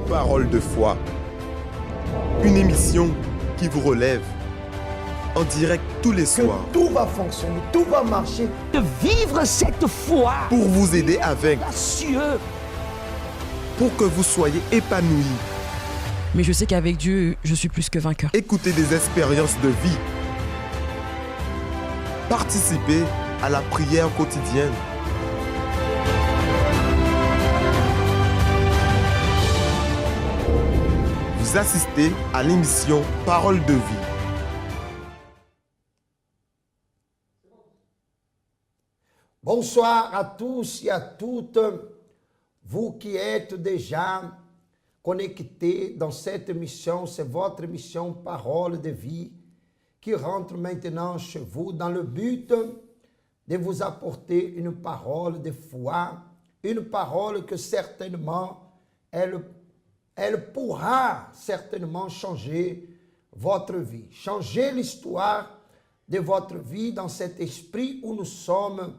Parole de foi. Une émission qui vous relève en direct tous les soirs. Tout va fonctionner, tout va marcher. De vivre cette foi. Pour vous aider à vaincre. Audacieux. Pour que vous soyez épanouis. Mais je sais qu'avec Dieu, je suis plus que vainqueur. Écoutez des expériences de vie. Participez à la prière quotidienne. Vous assistez à l'émission Parole de vie. Bonsoir à tous et à toutes, vous qui êtes déjà connectés dans cette émission. C'est votre émission Parole de vie qui rentre maintenant chez vous dans le but de vous apporter une parole de foi, une parole que certainement, elle pourra certainement changer votre vie, changer l'histoire de votre vie dans cet esprit où nous sommes,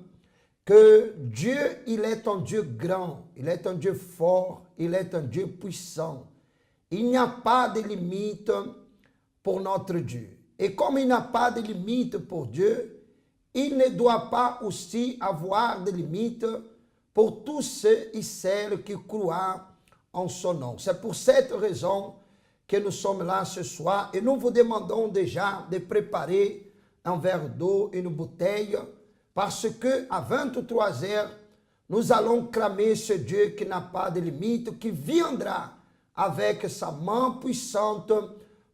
que Dieu, il est un Dieu grand, il est un Dieu fort, il est un Dieu puissant. Il n'y a pas de limite pour notre Dieu. Et comme il n'y a pas de limite pour Dieu, il ne doit pas aussi avoir de limite pour tous ceux et celles qui croient en son nom. C'est pour cette raison que nous sommes là ce soir et nous vous demandons déjà de préparer un verre d'eau, une bouteille, parce qu'à 23 heures, nous allons clamer ce Dieu qui n'a pas de limite, qui viendra avec sa main puissante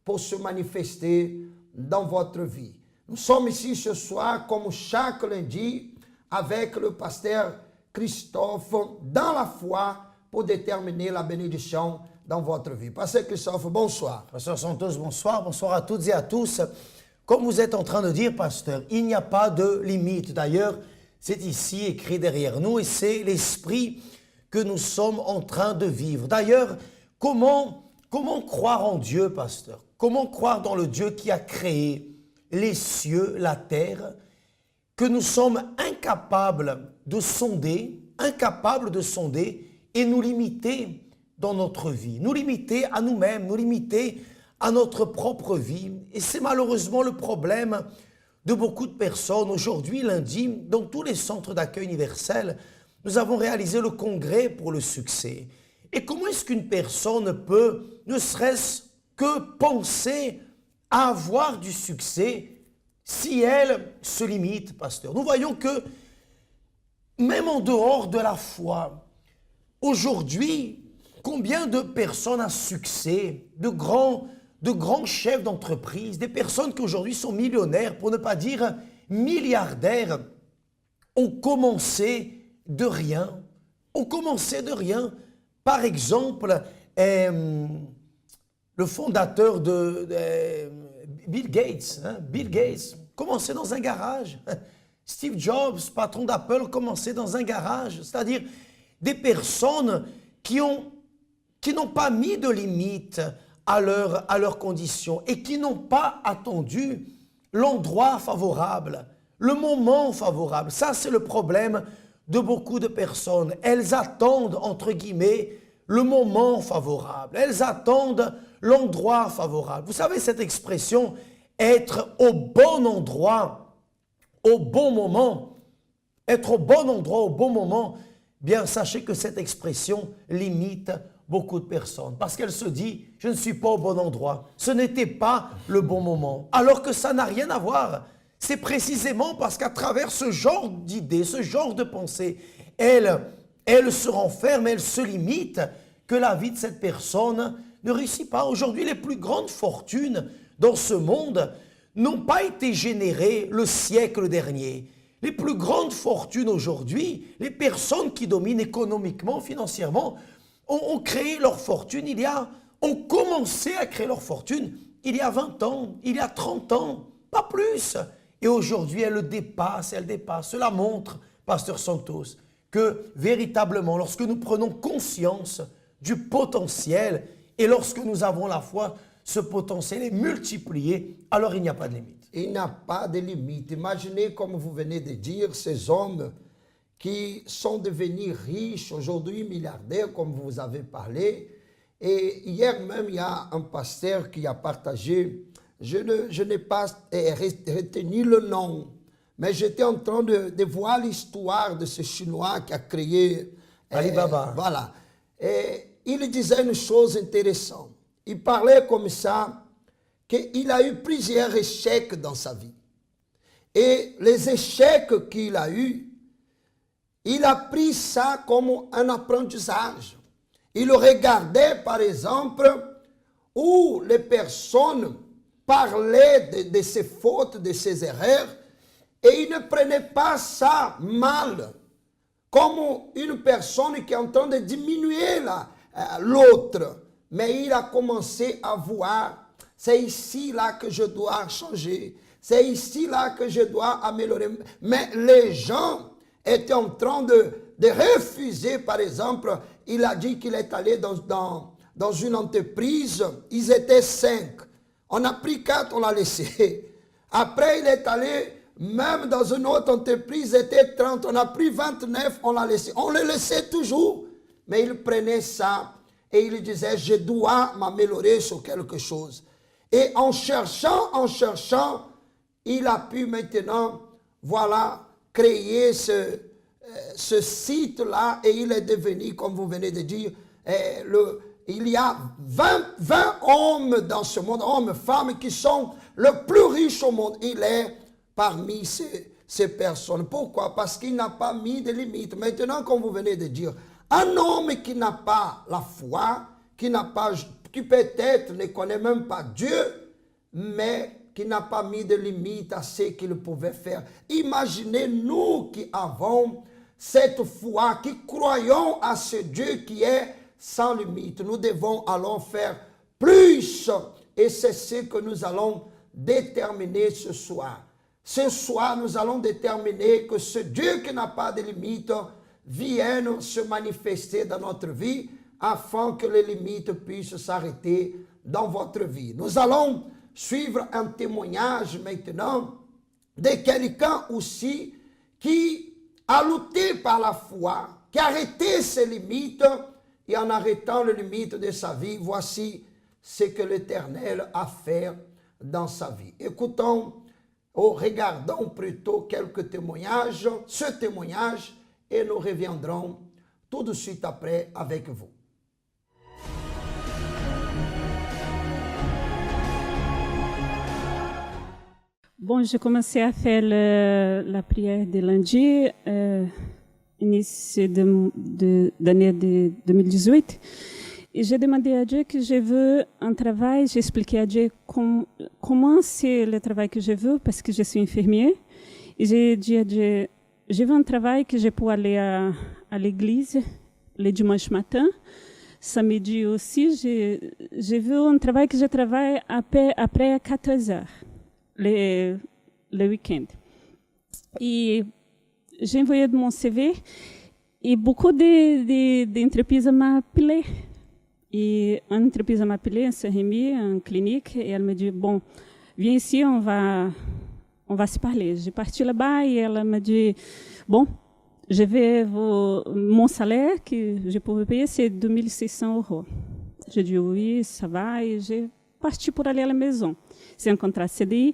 pour se manifester dans votre vie. Nous sommes ici ce soir, comme chaque lundi, avec le pasteur Christophe, dans la foi, pour déterminer la bénédiction dans votre vie. Pasteur Christophe, bonsoir. Pasteur Santos, bonsoir. Bonsoir à toutes et à tous. Comme vous êtes en train de dire, pasteur, il n'y a pas de limite. D'ailleurs, c'est ici écrit derrière nous et c'est l'esprit que nous sommes en train de vivre. D'ailleurs, comment croire en Dieu, pasteur? Comment croire dans le Dieu qui a créé les cieux, la terre, que nous sommes incapables de sonder et nous limiter dans notre vie, nous limiter à nous-mêmes, nous limiter à notre propre vie. Et c'est malheureusement le problème de beaucoup de personnes. Aujourd'hui, lundi, dans tous les centres d'accueil universel, nous avons réalisé le congrès pour le succès. Et comment est-ce qu'une personne peut, ne serait-ce que penser à avoir du succès si elle se limite, pasteur? Nous voyons que même en dehors de la foi, aujourd'hui, combien de personnes à succès, de grands chefs d'entreprise, des personnes qui aujourd'hui sont millionnaires, pour ne pas dire milliardaires, ont commencé de rien. Par exemple, le fondateur de Bill Gates, commençait dans un garage. Steve Jobs, patron d'Apple, commençait dans un garage. C'est-à-dire des personnes qui n'ont pas mis de limite à leurs conditions et qui n'ont pas attendu l'endroit favorable, le moment favorable. Ça, c'est le problème de beaucoup de personnes. Elles attendent, entre guillemets, le moment favorable. Elles attendent l'endroit favorable. Vous savez cette expression, être au bon endroit, au bon moment. Être au bon endroit, au bon moment, bien sachez que cette expression limite beaucoup de personnes. Parce qu'elle se dit, je ne suis pas au bon endroit. Ce n'était pas le bon moment. Alors que ça n'a rien à voir. C'est précisément parce qu'à travers ce genre d'idées, ce genre de pensée, elle se renferme, elle se limite, que la vie de cette personne ne réussit pas. Aujourd'hui, les plus grandes fortunes dans ce monde n'ont pas été générées le siècle dernier. Les plus grandes fortunes aujourd'hui, les personnes qui dominent économiquement, financièrement, ont créé leur fortune ont commencé à créer leur fortune il y a 20 ans, il y a 30 ans, pas plus. Et aujourd'hui, elle dépasse. Cela montre, pasteur Santos, que véritablement, lorsque nous prenons conscience du potentiel et lorsque nous avons la foi, ce potentiel est multiplié, alors il n'y a pas de limite. Il n'y a pas de limite. Imaginez, comme vous venez de dire, ces hommes qui sont devenus riches, aujourd'hui milliardaires, comme vous avez parlé, Et hier même, il y a un pasteur qui a partagé, je n'ai pas retenu le nom, mais j'étais en train de voir l'histoire de ce Chinois qui a créé Alibaba. Voilà. Et il disait une chose intéressante. Il parlait comme ça, qu'il a eu plusieurs échecs dans sa vie. Et les échecs qu'il a eus, il a pris ça comme un apprentissage. Il regardait, par exemple, où les personnes parlaient de ses fautes, de ses erreurs, et il ne prenait pas ça mal, comme une personne qui est en train de diminuer l'autre. Mais il a commencé à voir, c'est ici là que je dois changer, c'est ici là que je dois améliorer. Mais les gens étaient en train de refuser, par exemple, il a dit qu'il est allé dans une entreprise, ils étaient 5. On a pris 4, on l'a laissé. Après, il est allé, même dans une autre entreprise, il était 30, on a pris 29, on l'a laissé. On le laissait toujours, mais il prenait ça et il disait, je dois m'améliorer sur quelque chose. Et en cherchant, il a pu maintenant, voilà, créer ce site-là et il est devenu, comme vous venez de dire, il y a 20 hommes dans ce monde, hommes, femmes, qui sont le plus riches au monde. Il est parmi ces personnes. Pourquoi? Parce qu'il n'a pas mis de limites. Maintenant, comme vous venez de dire, un homme qui n'a pas la foi, qui peut-être ne connaît même pas Dieu, mais qui n'a pas mis de limites à ce qu'il pouvait faire. Imaginez nous qui avons cette foi, qui croyons à ce Dieu qui est sans limite. Nous devons alors faire plus. Et c'est ce que nous allons déterminer ce soir. Ce soir, nous allons déterminer que ce Dieu qui n'a pas de limite vienne se manifester dans notre vie afin que les limites puissent s'arrêter dans votre vie. Nous allons suivre un témoignage maintenant de quelqu'un aussi qui a lutté par la foi, qui a arrêté ses limites et en arrêtant les limites de sa vie, voici ce que l'Éternel a fait dans sa vie. Écoutons, regardons plutôt quelques témoignages, ce témoignage, et nous reviendrons tout de suite après avec vous. Bon, j'ai commencé à faire la prière de lundi, início d'année de 2018. Et j'ai demandé à Dieu que je veux un travail. J'ai expliqué à Dieu comment c'est le travail que je veux, parce que je suis infirmière. Et j'ai dit à Dieu, je veux un travail que je peux aller à l'église le dimanche matin. Samedi aussi, je veux un travail que je travaille après 14 heures. Le week-end. Et j'ai envoyé mon CV et beaucoup d'entreprises m'ont appelé. Et une entreprise m'a appelé, un CRMI, une clinique, et elle me dit, bon, viens ici, on va se parler. J'ai parti là-bas et elle m'a dit, bon, je vais mon salaire que je pouvais payer, c'est 2600 €. J'ai dit oui, ça va, et j'ai parti pour aller à la maison. C'est un contrat CDI.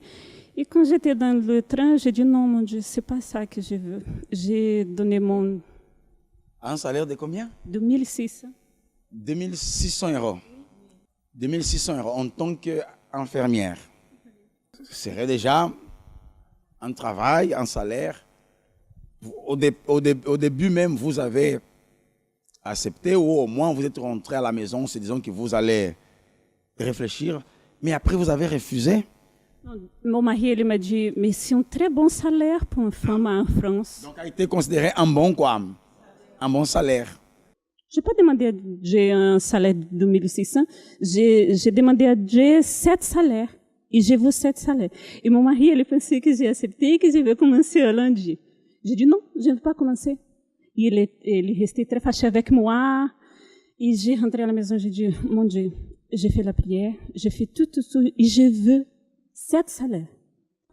Et quand j'étais dans le train, j'ai dit non, mon Dieu, c'est pas ça que je veux. J'ai donné mon... Un salaire de combien? 2600. 2600 €. 2600 € en tant qu'infirmière. Ce serait déjà un travail, un salaire. Au début même, vous avez accepté, ou au moins vous êtes rentré à la maison, se disant que vous allez réfléchir. Mais après, vous avez refusé? Mon mari, il m'a dit, mais c'est un très bon salaire pour une femme en France. Donc, a été considéré un bon quoi? Un bon salaire. Je n'ai pas demandé à Dieu un salaire de 2600. J'ai demandé à Dieu 7 salaires. Et j'ai vu 7 salaires. Et mon mari, il pensait que j'ai accepté et que je vais commencer à lundi. J'ai dit non, je ne veux pas commencer. Et il restait très fâché avec moi. Et j'ai rentré à la maison, j'ai dit, mon Dieu, j'ai fait la prière, j'ai fait tout, et je veux 7 salaires.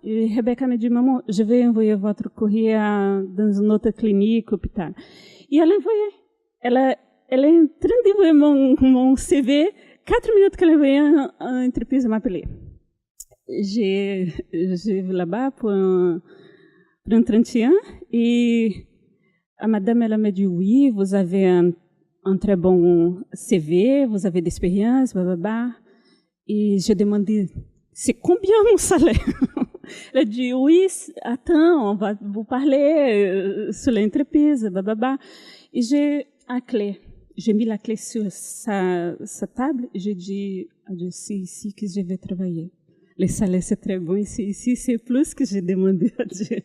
Et Rebecca me dit, maman, je vais envoyer votre courrier dans une autre clinique, hôpital. Et elle a envoyé. elle est en train d'ouvrir mon CV. 4 minutes qu'elle envoyait une entreprise m'appeler. J'ai vais là-bas pour un entretien et la madame elle m'a dit oui, vous avez un très bon CV, vous avez d'expérience, blablabla. Et j'ai demandé c'est combien mon salaire? Elle a dit oui, attends, on va vous parler sur l'entreprise, blablabla. Et j'ai mis la clé sur sa table et j'ai dit à Dieu, c'est ici que je vais travailler. Le salaire, c'est très bon ici, c'est plus que j'ai demandé à Dieu.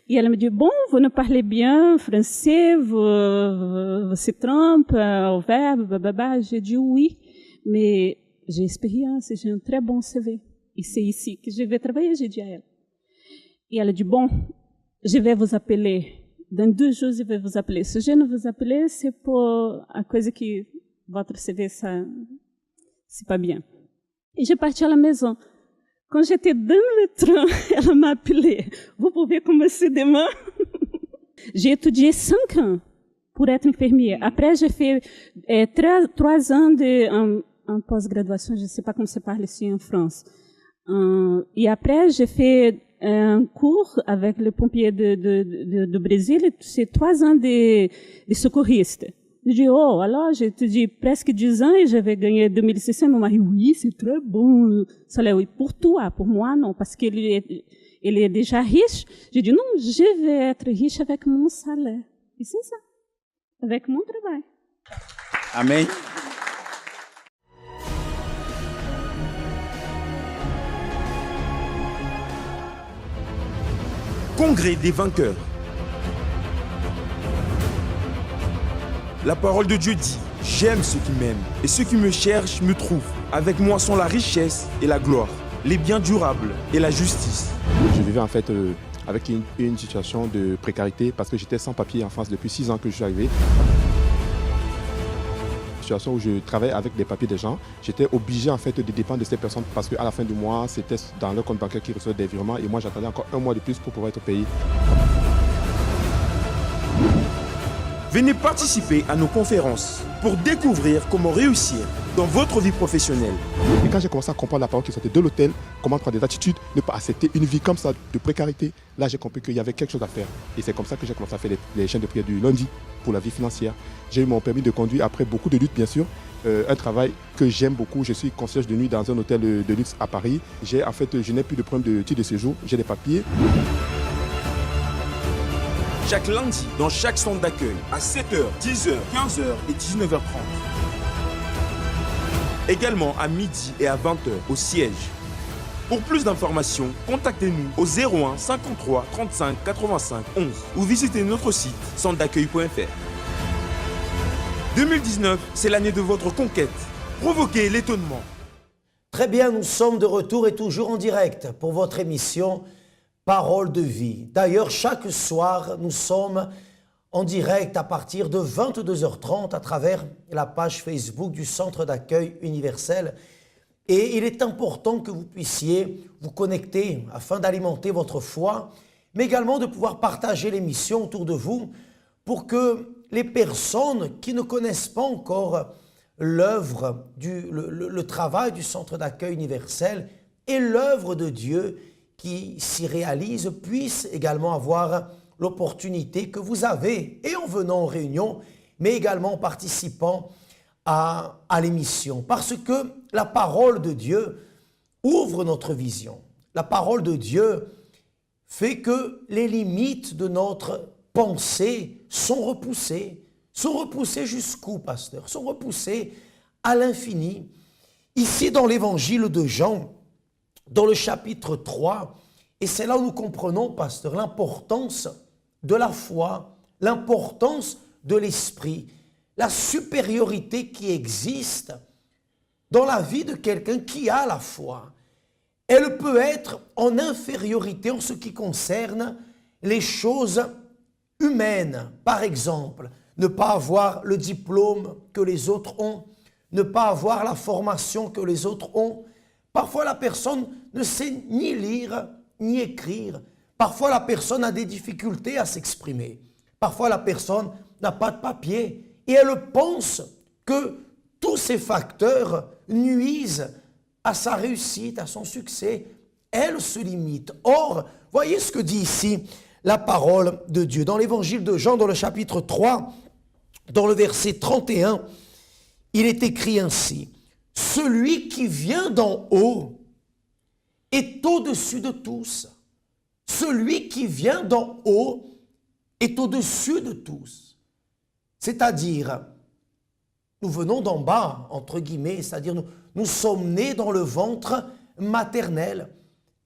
Et elle me dit, bon, vous ne parlez bien français, vous se trompez au verbe, blablabla. J'ai dit oui, mais j'ai expérience, j'ai un très bon CV. Et c'est ici que je vais travailler, j'ai dit à elle. Et elle a dit, bon, je vais vous appeler. Dans 2 jours, je vais vous appeler. Si je ne vous appelle, c'est pour à cause que votre CV, ça, c'est pas bien. Et j'ai parti à la maison. Quand j'étais dans le train, elle m'a appelé. Vous pouvez commencer demain? J'ai étudié 5 ans pour être infirmière. Après, j'ai fait 3 ans en pós-graduation. Je ne sais pas comment se parle ici en France. Et après, j'ai fait un cours avec le pompier du Brésil. C'est 3 ans de secouriste. Je dis, oh, alors, j'ai étudié presque 10 ans et j'avais gagné 2600. Mon mari, oui, c'est très bon. Salaire, oui, pour toi, pour moi, non, parce qu'il est déjà riche. J'ai dit, non, je vais être riche avec mon salaire. Et c'est ça, avec mon travail. Amen. Congrès des vainqueurs. La parole de Dieu dit, j'aime ceux qui m'aiment et ceux qui me cherchent me trouvent. Avec moi sont la richesse et la gloire, les biens durables et la justice. Je vivais en fait avec une situation de précarité parce que j'étais sans papier en France depuis 6 ans que je suis arrivé. Situation où je travaillais avec des papiers des gens, j'étais obligé en fait de dépendre de ces personnes parce qu'à la fin du mois, c'était dans leur compte bancaire qu'ils recevaient des virements et moi j'attendais encore 1 mois de plus pour pouvoir être payé. Venez participer à nos conférences pour découvrir comment réussir dans votre vie professionnelle. Et quand j'ai commencé à comprendre la parole qui sortait de l'hôtel, comment prendre des attitudes, ne pas accepter une vie comme ça de précarité, là j'ai compris qu'il y avait quelque chose à faire. Et c'est comme ça que j'ai commencé à faire les chaînes de prière du lundi pour la vie financière. J'ai eu mon permis de conduire après beaucoup de luttes bien sûr. Un travail que j'aime beaucoup, je suis concierge de nuit dans un hôtel de luxe à Paris. Je n'ai plus de problème de titre de séjour, j'ai des papiers. Chaque lundi, dans chaque centre d'accueil, à 7h, 10h, 15h et 19h30. Également à midi et à 20h au siège. Pour plus d'informations, contactez-nous au 01 53 35 85 11 ou visitez notre site centredaccueil.fr. 2019, c'est l'année de votre conquête. Provoquez l'étonnement. Très bien, nous sommes de retour et toujours en direct pour votre émission Parole de vie. D'ailleurs, chaque soir, nous sommes en direct à partir de 22h30 à travers la page Facebook du Centre d'accueil universel. Et il est important que vous puissiez vous connecter afin d'alimenter votre foi, mais également de pouvoir partager l'émission autour de vous pour que les personnes qui ne connaissent pas encore l'œuvre, le travail du Centre d'accueil universel et l'œuvre de Dieu qui s'y réalise puissent également avoir l'opportunité que vous avez, et en venant en réunion, mais également en participant à l'émission. Parce que la parole de Dieu ouvre notre vision. La parole de Dieu fait que les limites de notre pensée sont repoussées jusqu'où, pasteur? Sont repoussées à l'infini. Ici, dans l'évangile de Jean, dans le chapitre 3, et c'est là où nous comprenons, pasteur, l'importance de la foi, l'importance de l'esprit, la supériorité qui existe dans la vie de quelqu'un qui a la foi. Elle peut être en infériorité en ce qui concerne les choses humaines. Par exemple, ne pas avoir le diplôme que les autres ont, ne pas avoir la formation que les autres ont. Parfois, la personne ne sait ni lire, ni écrire. Parfois, la personne a des difficultés à s'exprimer. Parfois, la personne n'a pas de papier. et elle pense que tous ces facteurs nuisent à sa réussite, à son succès. Elle se limite. Or, voyez ce que dit ici la parole de Dieu. Dans l'évangile de Jean, dans le chapitre 3, dans le verset 31, il est écrit ainsi: « Celui qui vient d'en haut est au-dessus de tous. » Celui qui vient d'en haut est au-dessus de tous. C'est-à-dire, nous venons d'en bas, entre guillemets, c'est-à-dire nous sommes nés dans le ventre maternel.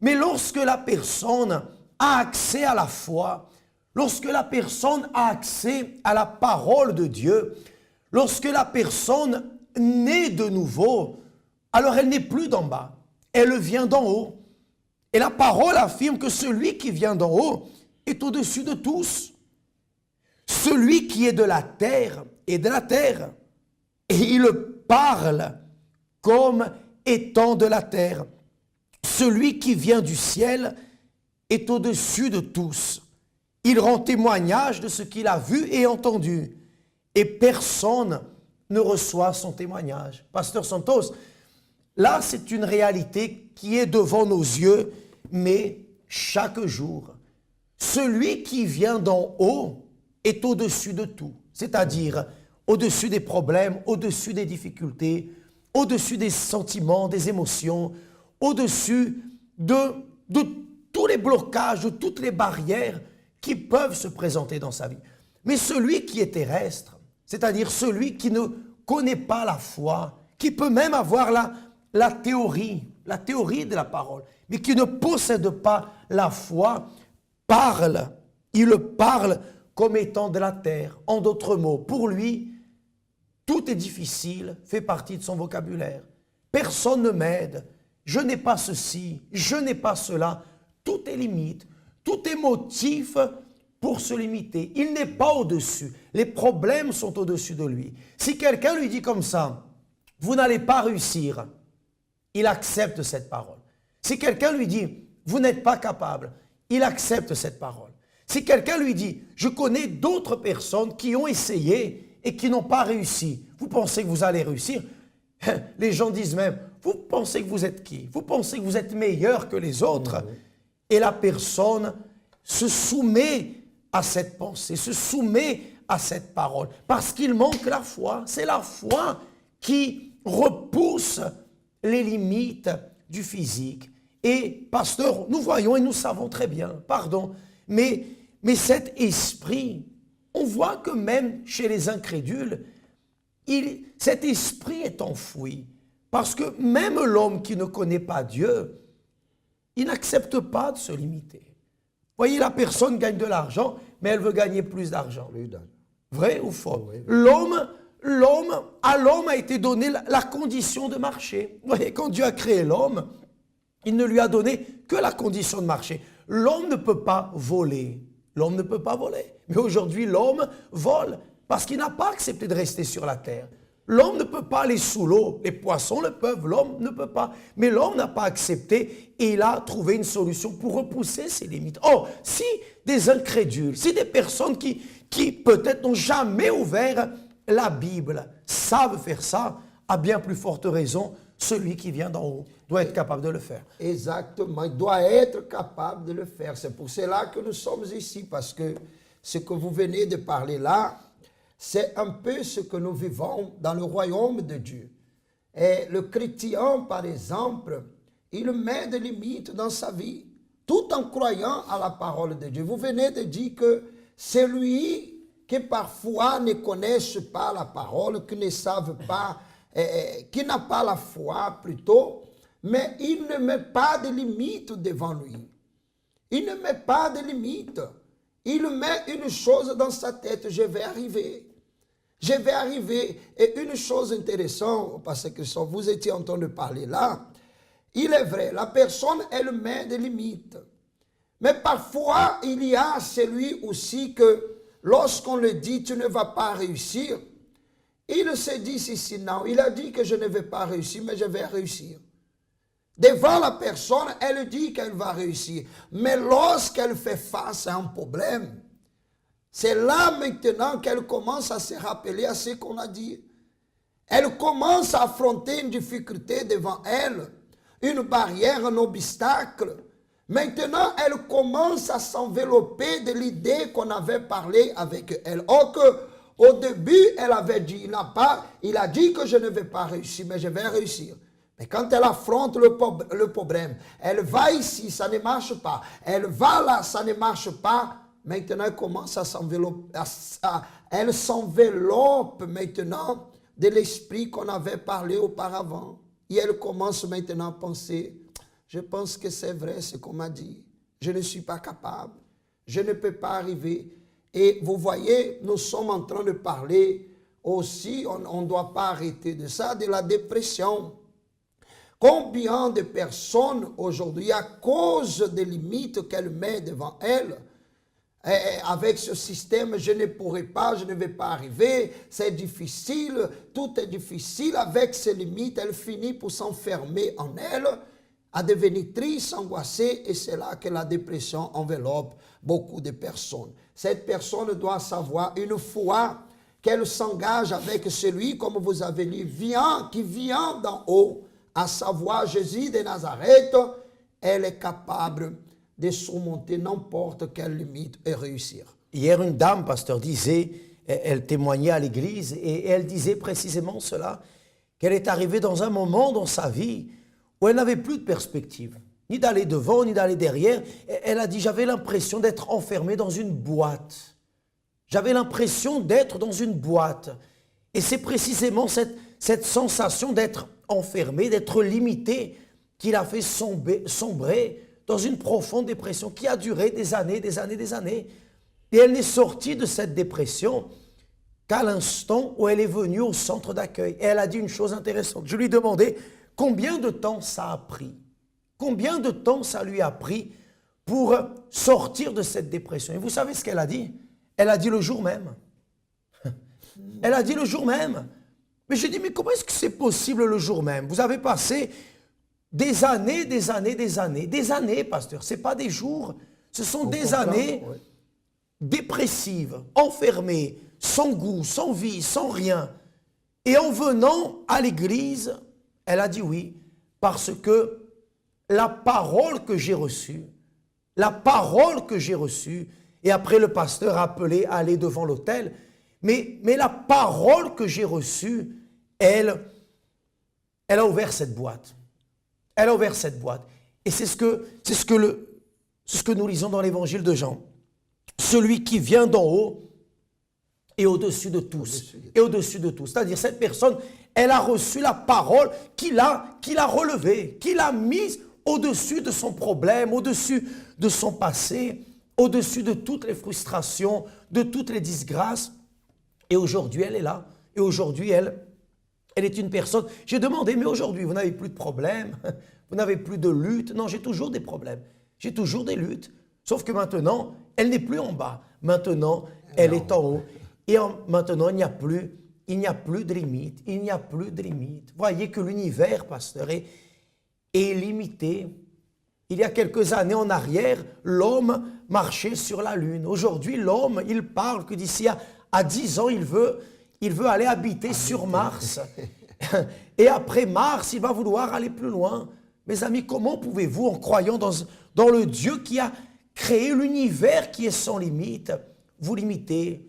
Mais lorsque la personne a accès à la foi, lorsque la personne a accès à la parole de Dieu, lorsque la personne naît de nouveau, alors elle n'est plus d'en bas, elle vient d'en haut. Et la parole affirme que celui qui vient d'en haut est au-dessus de tous. Celui qui est de la terre est de la terre. Et il parle comme étant de la terre. Celui qui vient du ciel est au-dessus de tous. Il rend témoignage de ce qu'il a vu et entendu. Et personne ne reçoit son témoignage. Pasteur Santos, là c'est une réalité qui est devant nos yeux, mais chaque jour. Celui qui vient d'en haut est au-dessus de tout. C'est-à-dire au-dessus des problèmes, au-dessus des difficultés, au-dessus des sentiments, des émotions, au-dessus de tous les blocages, de toutes les barrières qui peuvent se présenter dans sa vie. Mais celui qui est terrestre, c'est-à-dire celui qui ne connaît pas la foi, qui peut même avoir la théorie de la parole, mais qui ne possède pas la foi, il parle comme étant de la terre. En d'autres mots, pour lui, tout est difficile, fait partie de son vocabulaire. Personne ne m'aide, je n'ai pas ceci, je n'ai pas cela. Tout est limite, tout est motif pour se limiter. Il n'est pas au-dessus, les problèmes sont au-dessus de lui. Si quelqu'un lui dit comme ça, vous n'allez pas réussir, il accepte cette parole. Si quelqu'un lui dit, vous n'êtes pas capable, il accepte cette parole. Si quelqu'un lui dit, je connais d'autres personnes qui ont essayé et qui n'ont pas réussi, vous pensez que vous allez réussir? Les gens disent même, vous pensez que vous êtes qui? Vous pensez que vous êtes meilleur que les autres? Et la personne se soumet à cette pensée, se soumet à cette parole, parce qu'il manque la foi. C'est la foi qui repousse les limites du physique. Et, pasteur, nous voyons et nous savons très bien, mais cet esprit, on voit que même chez les incrédules, cet esprit est enfoui. Parce que même l'homme qui ne connaît pas Dieu, il n'accepte pas de se limiter. Voyez, la personne gagne de l'argent, mais elle veut gagner plus d'argent. Vrai ou faux? Oui. L'homme a été donné la condition de marcher. Vous voyez, quand Dieu a créé l'homme, il ne lui a donné que la condition de marcher. L'homme ne peut pas voler. L'homme ne peut pas voler. Mais aujourd'hui, l'homme vole parce qu'il n'a pas accepté de rester sur la terre. L'homme ne peut pas aller sous l'eau. Les poissons le peuvent, l'homme ne peut pas. Mais l'homme n'a pas accepté et il a trouvé une solution pour repousser ses limites. Or, si des incrédules, si des personnes qui peut-être n'ont jamais ouvert la Bible savent faire ça, à bien plus forte raison, celui qui vient d'en haut doit être capable de le faire. Exactement, il doit être capable de le faire. C'est pour cela que nous sommes ici, parce que ce que vous venez de parler là, c'est un peu ce que nous vivons dans le royaume de Dieu. Et le chrétien, par exemple, il met des limites dans sa vie, tout en croyant à la parole de Dieu. Vous venez de dire que celui qui parfois ne connaissent pas la parole, qui ne savent pas, qui n'a pas la foi plutôt, mais il ne met pas de limites devant lui. Il ne met pas de limites. Il met une chose dans sa tête, je vais arriver. Je vais arriver. Et une chose intéressante, parce que vous étiez en train de parler là, il est vrai, la personne, elle met des limites. Mais parfois, il y a celui aussi que lorsqu'on le dit, tu ne vas pas réussir, il se dit ici, non, il a dit que je ne vais pas réussir, mais je vais réussir. Devant la personne, elle dit qu'elle va réussir. Mais lorsqu'elle fait face à un problème, C'est là maintenant qu'elle commence à se rappeler à ce qu'on a dit. Elle commence à affronter une difficulté devant elle, une barrière, un obstacle. Maintenant, elle commence à s'envelopper de l'idée qu'on avait parlé avec elle. Or que, au début, elle avait dit, il a dit que je ne vais pas réussir, mais je vais réussir. Mais quand elle affronte le problème, elle va ici, ça ne marche pas. Elle va là, ça ne marche pas. Maintenant, elle commence à s'envelopper. Elle s'enveloppe maintenant de l'esprit qu'on avait parlé auparavant. Et elle commence maintenant à penser, je pense que c'est vrai ce qu'on m'a dit. Je ne suis pas capable. Je ne peux pas arriver. Et vous voyez, nous sommes en train de parler aussi, on ne doit pas arrêter de ça, de la dépression. Combien de personnes aujourd'hui, à cause des limites qu'elle met devant elle, avec ce système, je ne pourrai pas, je ne vais pas arriver, c'est difficile, tout est difficile, avec ces limites, elle finit pour s'enfermer en elle, à devenir triste, angoissée, et c'est là que la dépression enveloppe beaucoup de personnes. Cette personne doit savoir, une fois qu'elle s'engage avec celui, comme vous avez dit, qui vient d'en haut, à savoir Jésus de Nazareth, elle est capable de surmonter n'importe quelle limite et réussir. Hier, une dame, pasteur, disait, elle témoignait à l'église, et elle disait précisément cela, qu'elle est arrivée dans un moment dans sa vie où elle n'avait plus de perspective, ni d'aller devant, ni d'aller derrière. Elle a dit, j'avais l'impression d'être enfermée dans une boîte. J'avais l'impression d'être dans une boîte. Et c'est précisément cette sensation d'être enfermé, d'être limité, qui l'a fait sombrer dans une profonde dépression qui a duré des années, des années, des années. Et elle n'est sortie de cette dépression qu'à l'instant où elle est venue au centre d'accueil. Et elle a dit une chose intéressante. Je lui ai demandé combien de temps ça a pris. Combien de temps ça lui a pris pour sortir de cette dépression. Et vous savez ce qu'elle a dit? Elle a dit le jour même. Elle a dit le jour même. Mais j'ai dit, mais comment est-ce que c'est possible le jour même? Vous avez passé des années, des années, pasteur. Ce n'est pas des jours, ce sont des années dépressives, enfermées, sans goût, sans vie, sans rien. Et en venant à l'église, elle a dit oui, parce que la parole que j'ai reçue, et après le pasteur a appelé à aller devant l'autel, mais la parole que j'ai reçue, elle a ouvert cette boîte. Elle a ouvert cette boîte. Et c'est ce que nous lisons dans l'évangile de Jean. Celui qui vient d'en haut est au-dessus de tous. Et au-dessus de tous. C'est-à-dire cette personne, elle a reçu la parole qu'il a relevée, qu'il a mise au-dessus de son problème, au-dessus de son passé, au-dessus de toutes les frustrations, de toutes les disgrâces. Et aujourd'hui, elle est là. Et aujourd'hui, elle est une personne. J'ai demandé, mais aujourd'hui, vous n'avez plus de problèmes, vous n'avez plus de lutte. Non, j'ai toujours des problèmes. J'ai toujours des luttes. Sauf que maintenant, elle n'est plus en bas. Maintenant, elle est en haut. Et maintenant, il n'y a plus de limite. Il n'y a plus de limite. Voyez que l'univers, pasteur, est limité. Il y a quelques années en arrière, l'homme marchait sur la Lune. Aujourd'hui, l'homme, il parle que d'ici à 10 ans, il veut aller habiter sur Mars. Et après Mars, il va vouloir aller plus loin. Mes amis, comment pouvez-vous, en croyant dans le Dieu qui a créé l'univers qui est sans limite, vous limiter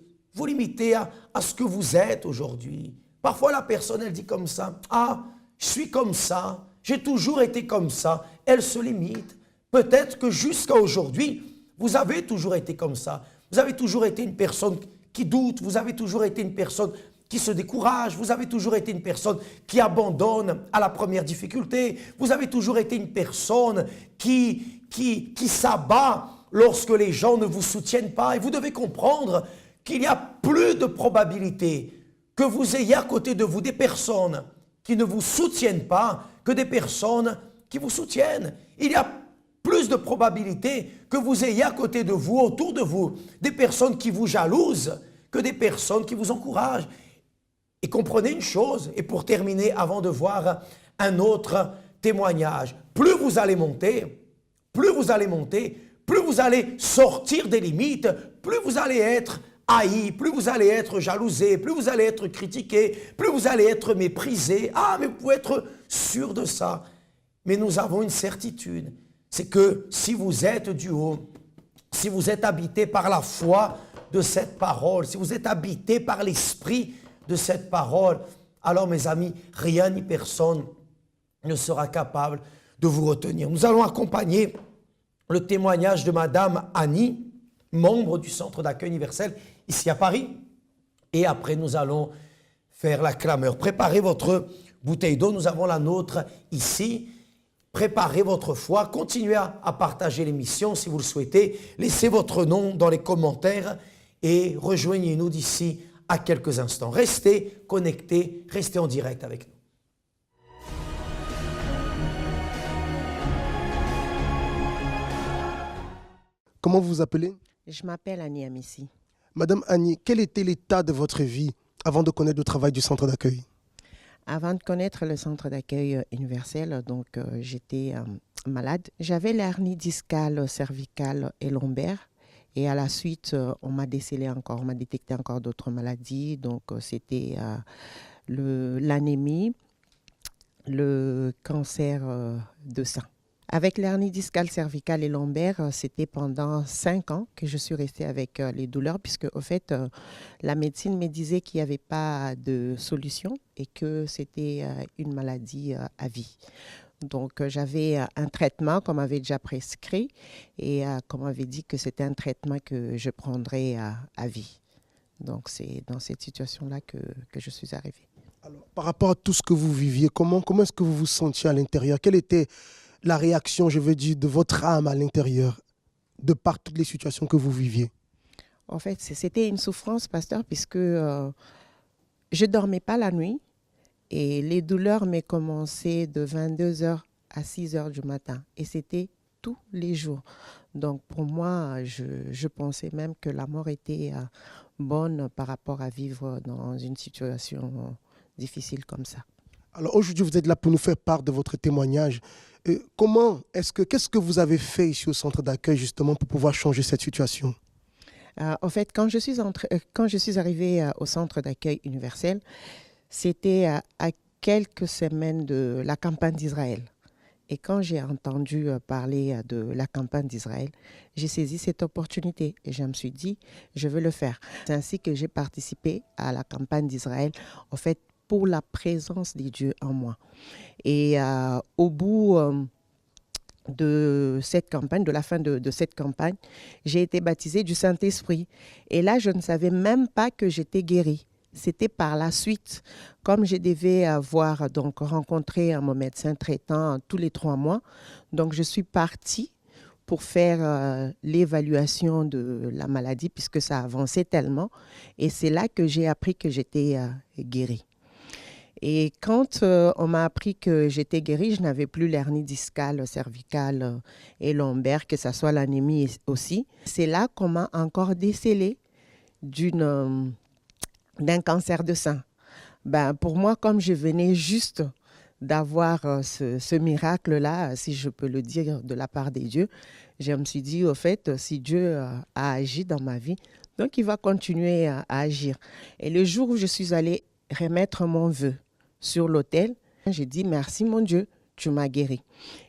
à ce que vous êtes aujourd'hui? Parfois, la personne, elle dit comme ça, « Ah, je suis comme ça, j'ai toujours été comme ça. » Elle se limite. Peut-être que jusqu'à aujourd'hui, vous avez toujours été comme ça. Vous avez toujours été une personne qui doute, vous avez toujours été une personne qui se décourage, vous avez toujours été une personne qui abandonne à la première difficulté, vous avez toujours été une personne qui s'abat lorsque les gens ne vous soutiennent pas. Et vous devez comprendre qu'il y a plus de probabilité que vous ayez à côté de vous des personnes qui ne vous soutiennent pas que des personnes qui vous soutiennent. Il y a plus de probabilité que vous ayez à côté de vous, autour de vous, des personnes qui vous jalousent que des personnes qui vous encouragent. Et comprenez une chose, et pour terminer, avant de voir un autre témoignage, plus vous allez monter, plus vous allez sortir des limites, plus vous allez être haï, plus vous allez être jalousé, plus vous allez être critiqué, plus vous allez être méprisé. Ah, mais vous pouvez être sûr de ça. Mais nous avons une certitude, c'est que si vous êtes du haut, si vous êtes habité par la foi de cette parole, si vous êtes habité par l'esprit de cette parole, alors mes amis, rien ni personne ne sera capable de vous retenir. Nous allons accompagner le témoignage de Madame Annie, membre du Centre d'accueil universel ici à Paris. Et après, nous allons faire la clameur. Préparez votre bouteille d'eau, nous avons la nôtre ici. Préparez votre foi, continuez à partager l'émission si vous le souhaitez. Laissez votre nom dans les commentaires et rejoignez-nous d'ici à quelques instants. Restez connectés, restez en direct avec nous. Comment vous vous appelez? Je m'appelle Annie Amissi. Madame Annie, quel était l'état de votre vie avant de connaître le travail du centre d'accueil? Avant de connaître le centre d'accueil universel, j'étais malade. J'avais l'hernie discale, cervicale et lombaire. Et à la suite, on m'a détecté encore d'autres maladies. Donc, c'était l'anémie, le cancer de sein. Avec l'hernie discale, cervicale et lombaire, c'était pendant 5 ans que je suis restée avec les douleurs, puisque au fait, la médecine me disait qu'il n'y avait pas de solution et que c'était une maladie à vie. Donc, j'avais un traitement qu'on m'avait déjà prescrit et qu'on m'avait dit que c'était un traitement que je prendrais à vie. Donc, c'est dans cette situation-là que je suis arrivée. Alors, par rapport à tout ce que vous viviez, comment est-ce que vous vous sentiez à l'intérieur? Quelle était la réaction, je veux dire, de votre âme à l'intérieur, de par toutes les situations que vous viviez? En fait, c'était une souffrance, pasteur, puisque je ne dormais pas la nuit et les douleurs m'ont commencé de 22h à 6h du matin. Et c'était tous les jours. Donc, pour moi, je pensais même que la mort était bonne par rapport à vivre dans une situation difficile comme ça. Alors, aujourd'hui, vous êtes là pour nous faire part de votre témoignage. Qu'est-ce que vous avez fait ici au centre d'accueil justement pour pouvoir changer cette situation? En fait, quand je suis arrivée au centre d'accueil universel, c'était à quelques semaines de la campagne d'Israël. Et quand j'ai entendu parler de la campagne d'Israël, j'ai saisi cette opportunité et je me suis dit, je veux le faire. C'est ainsi que j'ai participé à la campagne d'Israël, en fait, pour la présence des dieux en moi. Et au bout de cette campagne, de la fin de cette campagne, j'ai été baptisée du Saint-Esprit. Et là, je ne savais même pas que j'étais guérie. C'était par la suite, comme je devais rencontrer mon médecin traitant tous les 3 mois. Donc, je suis partie pour faire l'évaluation de la maladie puisque ça avançait tellement. Et c'est là que j'ai appris que j'étais guérie. Et quand on m'a appris que j'étais guérie, je n'avais plus l'hernie discale, cervicale et lombaire, que ce soit l'anémie aussi. C'est là qu'on m'a encore décelé d'un cancer de sein. Pour moi, comme je venais juste d'avoir ce miracle-là, si je peux le dire, de la part des dieux, je me suis dit, au fait, si Dieu a agi dans ma vie, donc il va continuer à agir. Et le jour où je suis allée remettre mon vœu sur l'autel, j'ai dit, merci mon Dieu, tu m'as guéri.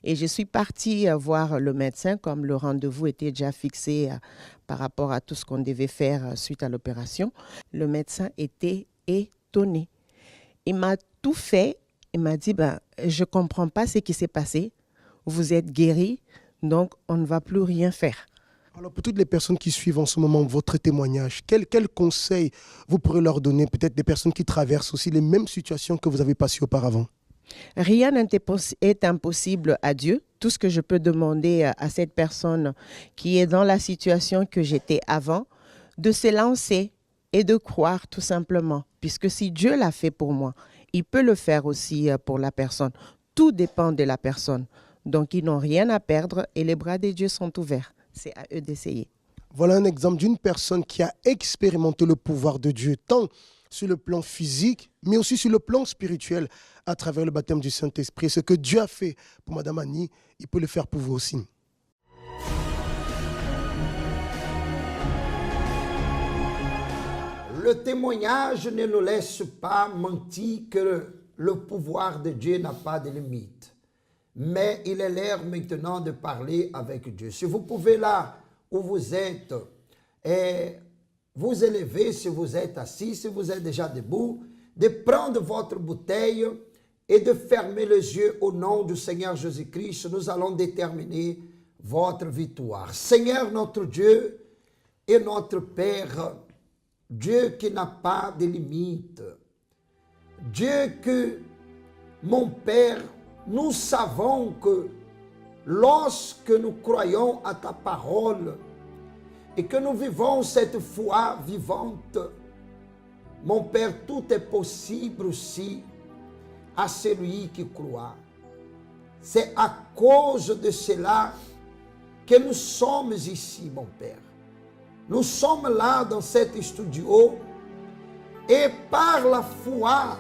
Et je suis partie voir le médecin, comme le rendez-vous était déjà fixé par rapport à tout ce qu'on devait faire suite à l'opération. Le médecin était étonné. Il m'a tout fait. Il m'a dit, je ne comprends pas ce qui s'est passé. Vous êtes guéri, donc on ne va plus rien faire. Alors pour toutes les personnes qui suivent en ce moment votre témoignage, quel conseil vous pourrez leur donner, peut-être des personnes qui traversent aussi les mêmes situations que vous avez passées auparavant? Rien n'est impossible à Dieu. Tout ce que je peux demander à cette personne qui est dans la situation que j'étais avant, de se lancer et de croire tout simplement. Puisque si Dieu l'a fait pour moi, il peut le faire aussi pour la personne. Tout dépend de la personne. Donc ils n'ont rien à perdre et les bras de Dieu sont ouverts. C'est à eux d'essayer. Voilà un exemple d'une personne qui a expérimenté le pouvoir de Dieu, tant sur le plan physique, mais aussi sur le plan spirituel, à travers le baptême du Saint-Esprit. Ce que Dieu a fait pour Madame Annie, il peut le faire pour vous aussi. le témoignage ne nous laisse pas mentir que le pouvoir de Dieu n'a pas de limite. Mais il est l'heure maintenant de parler avec Dieu. Si vous pouvez là où vous êtes, vous élever si vous êtes assis, si vous êtes déjà debout, de prendre votre bouteille et de fermer les yeux au nom du Seigneur Jésus-Christ. Nous allons déterminer votre victoire. Seigneur notre Dieu et notre Père, Dieu qui n'a pas de limite, Dieu que, mon Père, nous savons que lorsque nous croyons à ta parole et que nous vivons cette foi vivante, mon Père, tout est possible aussi à celui qui croit. C'est à cause de cela que nous sommes ici, mon Père. Nous sommes là dans cet studio et par la foi,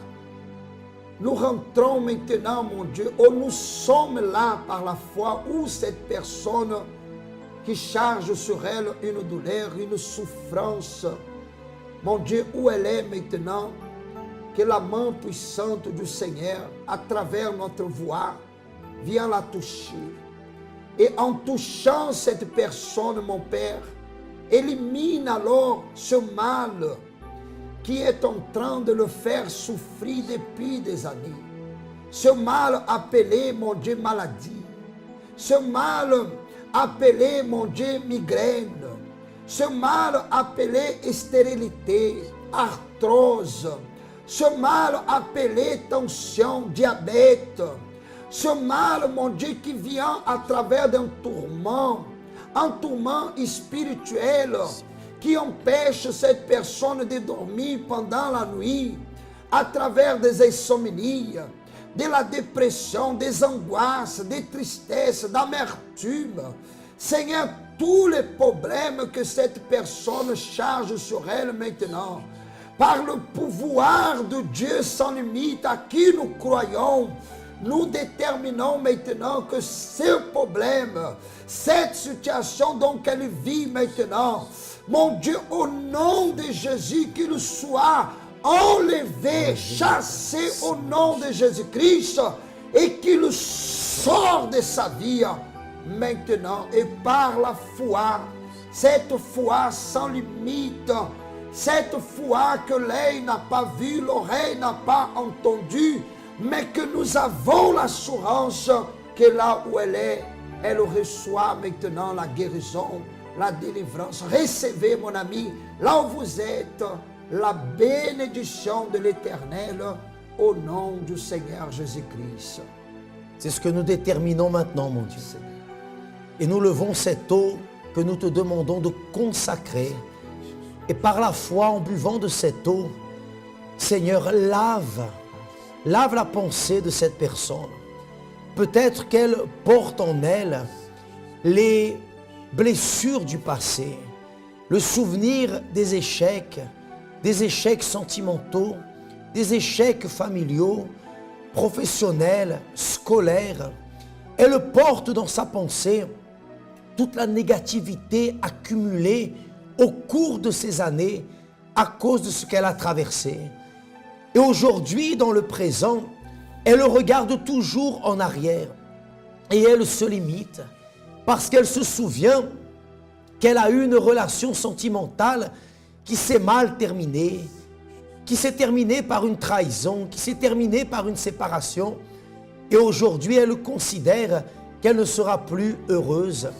nous rentrons maintenant, mon Dieu, où nous sommes là par la foi, où cette personne qui charge sur elle une douleur, une souffrance, mon Dieu, où elle est maintenant, que la main puissante du Seigneur, à travers notre voix, vient la toucher. Et en touchant cette personne, mon Père, élimine alors ce mal qui est en train de le faire souffrir depuis des années. Ce mal appelé, mon Dieu, maladie. Ce mal appelé, mon Dieu, migraine. Ce mal appelé stérilité, arthrose. Ce mal appelé tension, diabète. Ce mal, mon Dieu, qui vient à travers d'un tourment, un tourment spirituel qui empêche cette personne de dormir pendant la nuit, à travers des insomnies, de la dépression, des angoisses, des tristesses, d'amertume. Seigneur, tous les problèmes que cette personne charge sur elle maintenant, par le pouvoir de Dieu sans limite à qui nous croyons, nous déterminons maintenant que ce problème, cette situation dont elle vit maintenant, mon Dieu, au nom de Jésus, qu'il soit enlevé, chassé au nom de Jésus-Christ et qu'il sorte de sa vie maintenant. Et par la foi, cette foi sans limite, cette foi que l'œil n'a pas vu, l'oreille n'a pas entendu, mais que nous avons l'assurance que là où elle est, elle reçoit maintenant la guérison, la délivrance. Recevez, mon ami, là où vous êtes, la bénédiction de l'Éternel au nom du Seigneur Jésus-Christ. C'est ce que nous déterminons maintenant, mon Dieu. Et nous levons cette eau que nous te demandons de consacrer. Et par la foi, en buvant de cette eau, Seigneur, lave la pensée de cette personne. Peut-être qu'elle porte en elle les blessures du passé, le souvenir des échecs sentimentaux, des échecs familiaux, professionnels, scolaires. Elle porte dans sa pensée toute la négativité accumulée au cours de ces années à cause de ce qu'elle a traversé. Et aujourd'hui, dans le présent, elle regarde toujours en arrière et elle se limite parce qu'elle se souvient qu'elle a eu une relation sentimentale qui s'est mal terminée, qui s'est terminée par une trahison, qui s'est terminée par une séparation. Et aujourd'hui, elle considère qu'elle ne sera plus heureuse.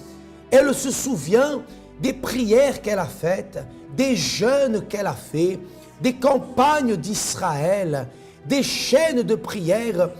Elle se souvient des prières qu'elle a faites, des jeûnes qu'elle a faits, des campagnes d'Israël, des chaînes de prière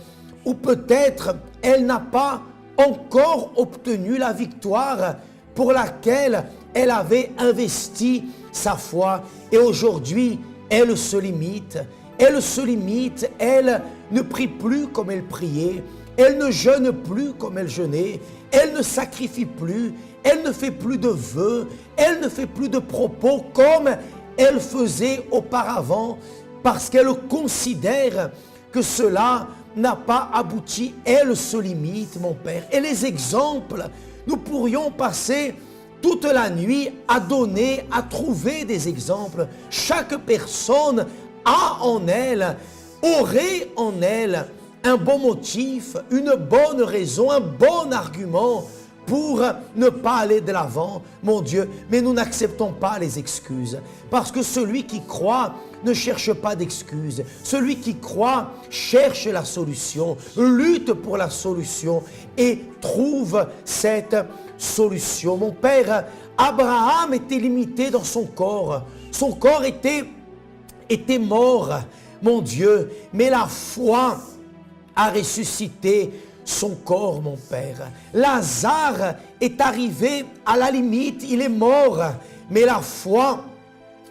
où peut-être elle n'a pas encore obtenu la victoire pour laquelle elle avait investi sa foi. Et aujourd'hui, elle se limite, elle ne prie plus comme elle priait, elle ne jeûne plus comme elle jeûnait, elle ne sacrifie plus, elle ne fait plus de vœux, elle ne fait plus de propos comme elle faisait auparavant, parce qu'elle considère que cela n'a pas abouti. Elle se limite, mon Père. Et les exemples, nous pourrions passer toute la nuit à donner, à trouver des exemples. Chaque personne a en elle, aurait en elle un bon motif, une bonne raison, un bon argument pour ne pas aller de l'avant, mon Dieu. Mais nous n'acceptons pas les excuses. Parce que celui qui croit ne cherche pas d'excuses. Celui qui croit cherche la solution, lutte pour la solution et trouve cette solution. Mon père, Abraham était limité dans son corps. Son corps était mort, mon Dieu. Mais la foi a ressuscité son corps, mon Père. Lazare est arrivé à la limite, il est mort. Mais la foi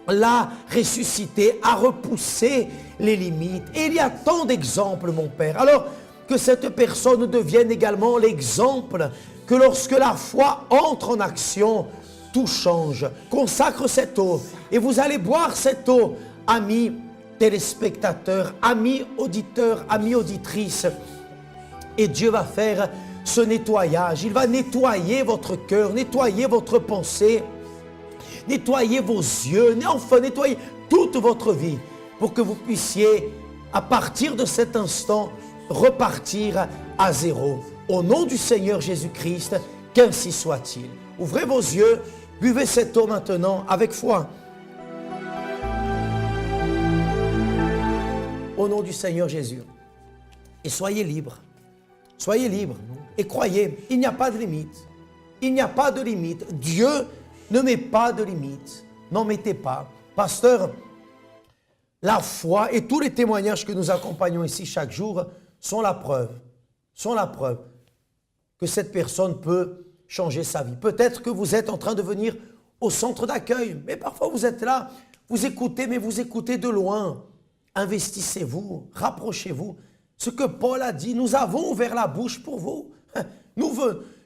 l'a ressuscité, a repoussé les limites. Et il y a tant d'exemples, mon Père. Alors que cette personne devienne également l'exemple que lorsque la foi entre en action, tout change. Consacre cette eau et vous allez boire cette eau, amis téléspectateurs, amis auditeurs, amis auditrices. Et Dieu va faire ce nettoyage. Il va nettoyer votre cœur, nettoyer votre pensée, nettoyer vos yeux, enfin nettoyer toute votre vie pour que vous puissiez, à partir de cet instant, repartir à zéro. Au nom du Seigneur Jésus-Christ, qu'ainsi soit-il. Ouvrez vos yeux, buvez cette eau maintenant avec foi. Au nom du Seigneur Jésus. Et soyez libres. Soyez libres et croyez, il n'y a pas de limite. Il n'y a pas de limite. Dieu ne met pas de limite. N'en mettez pas. Pasteur, la foi et tous les témoignages que nous accompagnons ici chaque jour sont la preuve que cette personne peut changer sa vie. Peut-être que vous êtes en train de venir au centre d'accueil, mais parfois vous êtes là, vous écoutez, mais vous écoutez de loin. Investissez-vous, rapprochez-vous. Ce que Paul a dit, nous avons ouvert la bouche pour vous.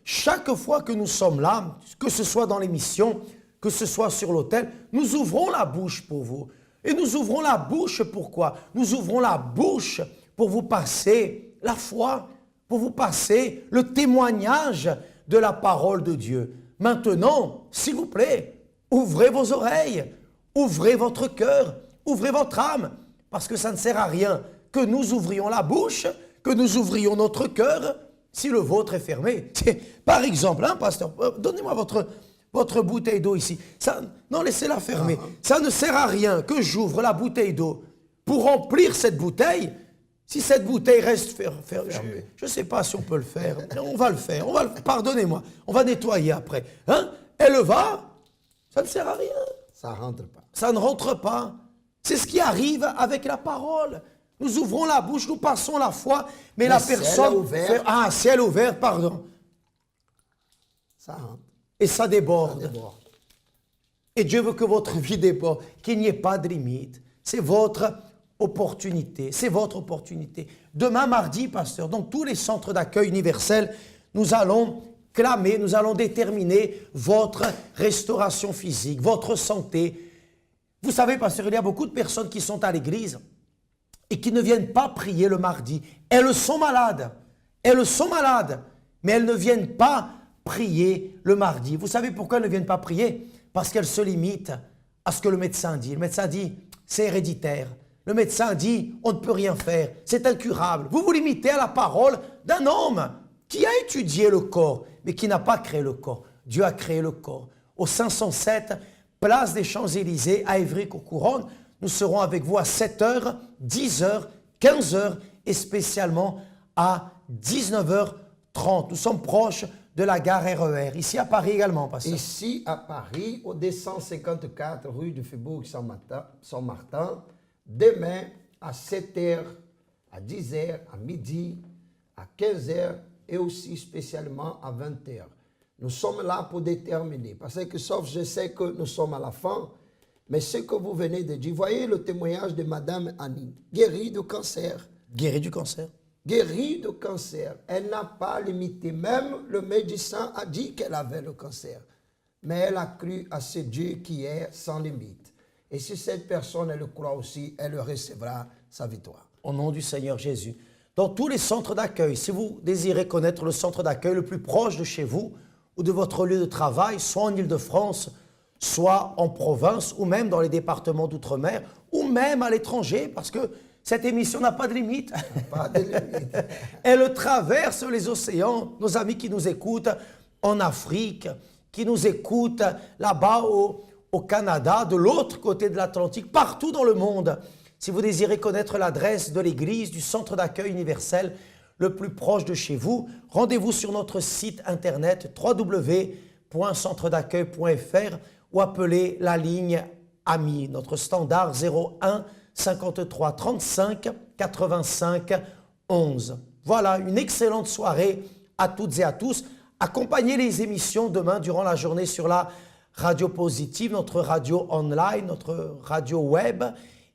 Chaque fois que nous sommes là, que ce soit dans l'émission, que ce soit sur l'autel, nous ouvrons la bouche pour vous. Et nous ouvrons la bouche pourquoi? Nous ouvrons la bouche pour vous passer la foi, pour vous passer le témoignage de la parole de Dieu. Maintenant, s'il vous plaît, ouvrez vos oreilles, ouvrez votre cœur, ouvrez votre âme, parce que ça ne sert à rien que nous ouvrions la bouche, que nous ouvrions notre cœur, si le vôtre est fermé. Par exemple, hein, pasteur, donnez-moi votre bouteille d'eau ici. Non, laissez-la fermer. Ça ne sert à rien que j'ouvre la bouteille d'eau pour remplir cette bouteille. Si cette bouteille reste fermée, je ne sais pas si on peut le faire. On va le faire. Pardonnez-moi. On va nettoyer après. Hein? Elle va, ça ne sert à rien. Ça ne rentre pas. Ça ne rentre pas. C'est ce qui arrive avec la parole. Nous ouvrons la bouche, nous passons la foi, mais la personne... ciel ouvert, pardon. Ça rentre. Et ça déborde. Et Dieu veut que votre vie déborde, qu'il n'y ait pas de limite. C'est votre opportunité. C'est votre opportunité. Demain, mardi, pasteur, dans tous les centres d'accueil universels, nous allons clamer, nous allons déterminer votre restauration physique, votre santé. Vous savez, pasteur, il y a beaucoup de personnes qui sont à l'église et qui ne viennent pas prier le mardi. Elles sont malades, mais elles ne viennent pas prier le mardi. Vous savez pourquoi elles ne viennent pas prier? Parce qu'elles se limitent à ce que le médecin dit. Le médecin dit, c'est héréditaire. Le médecin dit, on ne peut rien faire, c'est incurable. Vous vous limitez à la parole d'un homme qui a étudié le corps, mais qui n'a pas créé le corps. Dieu a créé le corps. Au 507, place des Champs-Élysées, à Évry-Courcouronne, nous serons avec vous à 7h, 10h, 15h et spécialement à 19h30. Nous sommes proches de la gare RER, ici à Paris également, pasteur. Ici à Paris, au 254 rue du Faubourg Saint-Martin, demain à 7h, à 10h, à midi, à 15h et aussi spécialement à 20h. Nous sommes là pour déterminer, parce que sauf je sais que nous sommes à la fin, mais ce que vous venez de dire, voyez le témoignage de Madame Annie, guérie du cancer. Guérie du cancer. Guérie du cancer. Elle n'a pas limité. Même le médecin a dit qu'elle avait le cancer. Mais elle a cru à ce Dieu qui est sans limite. Et si cette personne, elle le croit aussi, elle recevra sa victoire. Au nom du Seigneur Jésus. Dans tous les centres d'accueil, si vous désirez connaître le centre d'accueil le plus proche de chez vous, ou de votre lieu de travail, soit en Île-de-France, soit en province, ou même dans les départements d'outre-mer, ou même à l'étranger, parce que cette émission n'a pas de limite. Pas de limite. Elle traverse les océans. Nos amis qui nous écoutent en Afrique, qui nous écoutent là-bas au Canada, de l'autre côté de l'Atlantique, partout dans le monde. Si vous désirez connaître l'adresse de l'église, du centre d'accueil universel le plus proche de chez vous, rendez-vous sur notre site internet www.centredaccueil.fr ou appelez la ligne AMI, notre standard 01 53 35 85 11. Voilà, une excellente soirée à toutes et à tous. Accompagnez les émissions demain durant la journée sur la Radio Positive, notre radio online, notre radio web.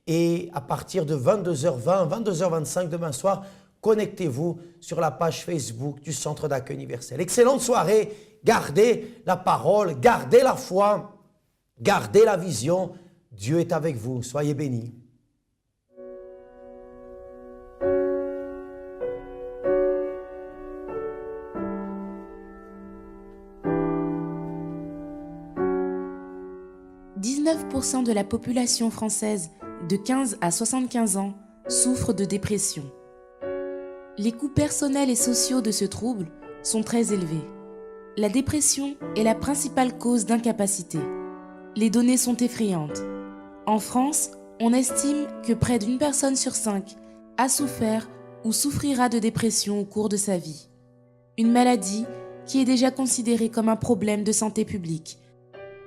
Et à partir de 22h20, 22h25 demain soir, connectez-vous sur la page Facebook du Centre d'accueil universel. Excellente soirée, gardez la parole, gardez la foi, gardez la vision. Dieu est avec vous, soyez bénis. « 19% de la population française de 15 à 75 ans souffre de dépression. Les coûts personnels et sociaux de ce trouble sont très élevés. La dépression est la principale cause d'incapacité. Les données sont effrayantes. En France, on estime que près d'une personne sur 5 a souffert ou souffrira de dépression au cours de sa vie. Une maladie qui est déjà considérée comme un problème de santé publique.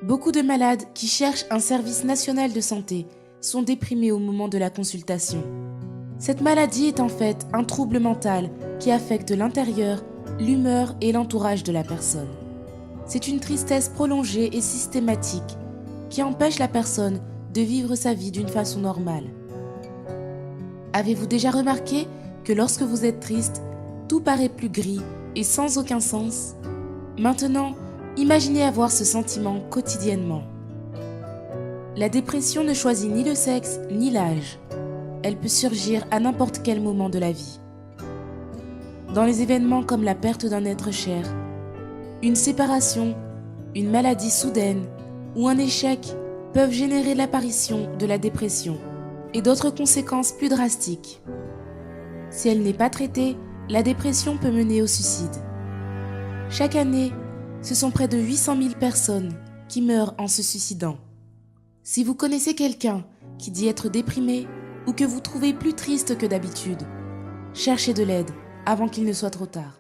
Beaucoup de malades qui cherchent un service national de santé sont déprimés au moment de la consultation. Cette maladie est en fait un trouble mental qui affecte l'intérieur, l'humeur et l'entourage de la personne. C'est une tristesse prolongée et systématique qui empêche la personne de vivre sa vie d'une façon normale. Avez-vous déjà remarqué que lorsque vous êtes triste, tout paraît plus gris et sans aucun sens? Maintenant, imaginez avoir ce sentiment quotidiennement. La dépression ne choisit ni le sexe ni l'âge. Elle peut surgir à n'importe quel moment de la vie. Dans les événements comme la perte d'un être cher, une séparation, une maladie soudaine ou un échec peuvent générer l'apparition de la dépression et d'autres conséquences plus drastiques. Si elle n'est pas traitée, la dépression peut mener au suicide. Chaque année, ce sont près de 800 000 personnes qui meurent en se suicidant. Si vous connaissez quelqu'un qui dit être déprimé ou que vous trouvez plus triste que d'habitude, cherchez de l'aide avant qu'il ne soit trop tard.